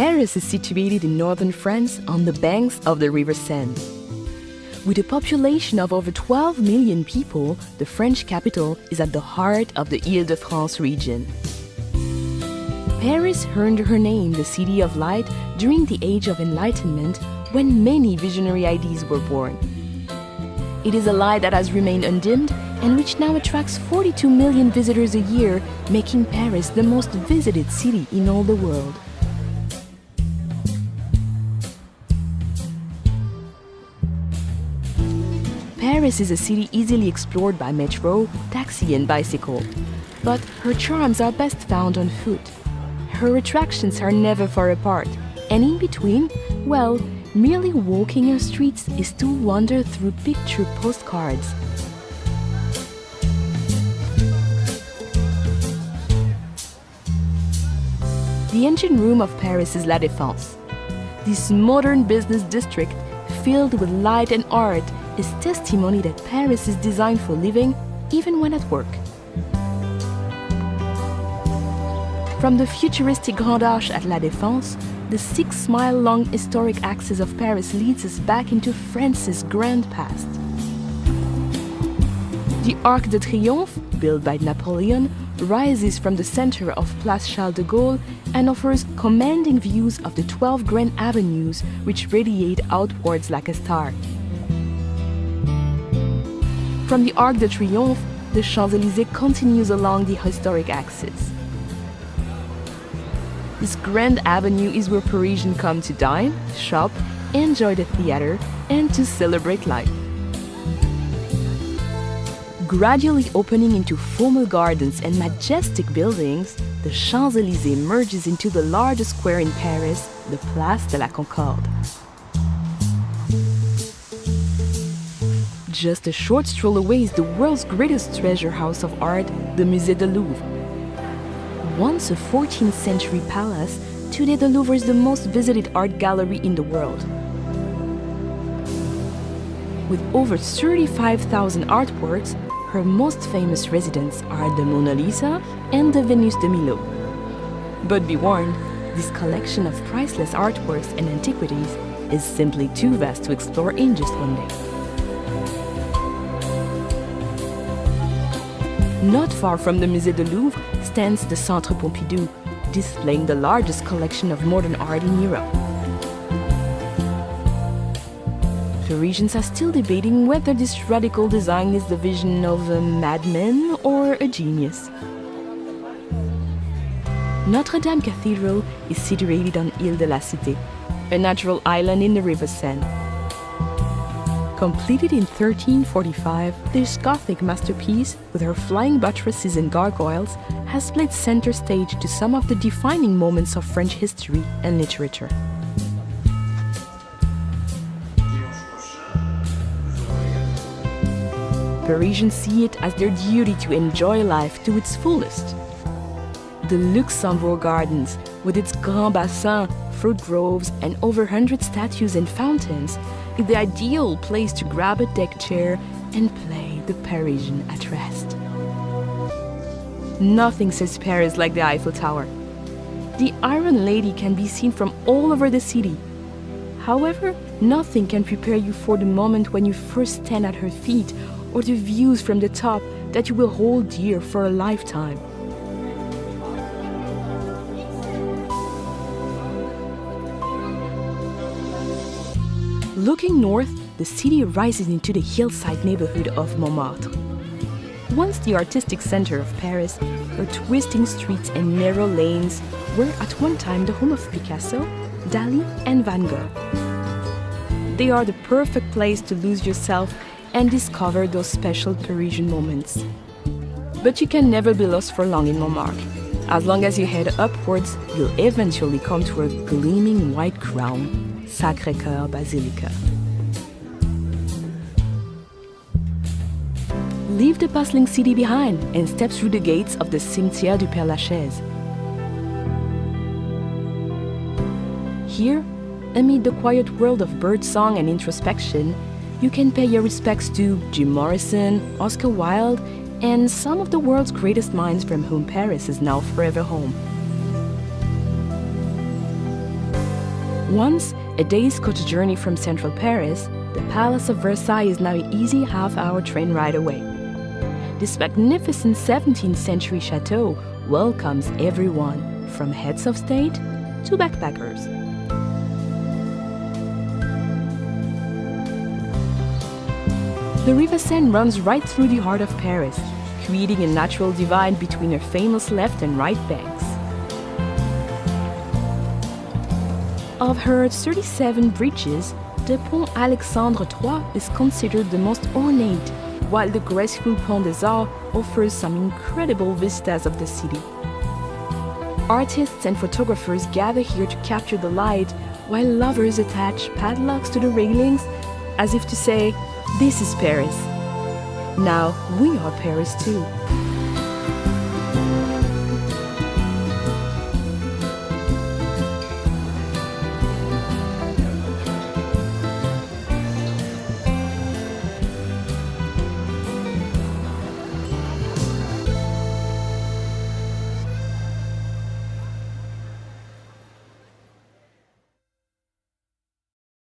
Paris is situated in northern France on the banks of the River Seine. With a population of over 12 million people, the French capital is at the heart of the Île-de-France region. Paris earned her name the City of Light during the Age of Enlightenment, when many visionary ideas were born. It is a light that has remained undimmed and which now attracts 42 million visitors a year, making Paris the most visited city in all the world. Paris is a city easily explored by metro, taxi and bicycle. But her charms are best found on foot. Her attractions are never far apart, and in between, well, merely walking her streets is to wander through picture postcards. The engine room of Paris is La Défense. This modern business district, filled with light and art, is testimony that Paris is designed for living, even when at work. From the futuristic Grand Arche at La Défense, the 6-mile-long historic axis of Paris leads us back into France's grand past. The Arc de Triomphe, built by Napoleon, rises from the center of Place Charles de Gaulle and offers commanding views of the 12 grand avenues which radiate outwards like a star. From the Arc de Triomphe, the Champs-Élysées continues along the historic axis. This grand avenue is where Parisians come to dine, shop, enjoy the theater, and to celebrate life. Gradually opening into formal gardens and majestic buildings, the Champs-Élysées merges into the largest square in Paris, the Place de la Concorde. Just a short stroll away is the world's greatest treasure house of art, the Musée du Louvre. Once a 14th century palace, today the Louvre is the most visited art gallery in the world. With over 35,000 artworks, her most famous residents are the Mona Lisa and the Venus de Milo. But be warned, this collection of priceless artworks and antiquities is simply too vast to explore in just one day. Not far from the Musée du Louvre stands the Centre Pompidou, displaying the largest collection of modern art in Europe. Parisians are still debating whether this radical design is the vision of a madman or a genius. Notre-Dame Cathedral is situated on Île de la Cité, a natural island in the River Seine. Completed in 1345, this Gothic masterpiece, with her flying buttresses and gargoyles, has played center stage to some of the defining moments of French history and literature. Parisians see it as their duty to enjoy life to its fullest. The Luxembourg Gardens, with its Grand Bassin, fruit groves, and over 100 statues and fountains, is the ideal place to grab a deck chair and play the Parisian at rest. Nothing says Paris like the Eiffel Tower. The Iron Lady can be seen from all over the city. However, nothing can prepare you for the moment when you first stand at her feet, or the views from the top that you will hold dear for a lifetime. Looking north, the city rises into the hillside neighborhood of Montmartre. Once the artistic center of Paris, her twisting streets and narrow lanes were at one time the home of Picasso, Dali, and Van Gogh. They are the perfect place to lose yourself and discover those special Parisian moments. But you can never be lost for long in Montmartre. As long as you head upwards, you'll eventually come to a gleaming white crown, Sacré-Cœur Basilica. Leave the bustling city behind and step through the gates of the Cimetière du Père-Lachaise. Here, amid the quiet world of birdsong and introspection, you can pay your respects to Jim Morrison, Oscar Wilde, and some of the world's greatest minds from whom Paris is now forever home. Once a day's coach journey from central Paris, the Palace of Versailles is now an easy half-hour train ride away. This magnificent 17th century chateau welcomes everyone, from heads of state to backpackers. The River Seine runs right through the heart of Paris, creating a natural divide between her famous left and right banks. Of her 37 bridges, the Pont Alexandre III is considered the most ornate, while the graceful Pont des Arts offers some incredible vistas of the city. Artists and photographers gather here to capture the light, while lovers attach padlocks to the railings, as if to say, "This is Paris. Now we are Paris too."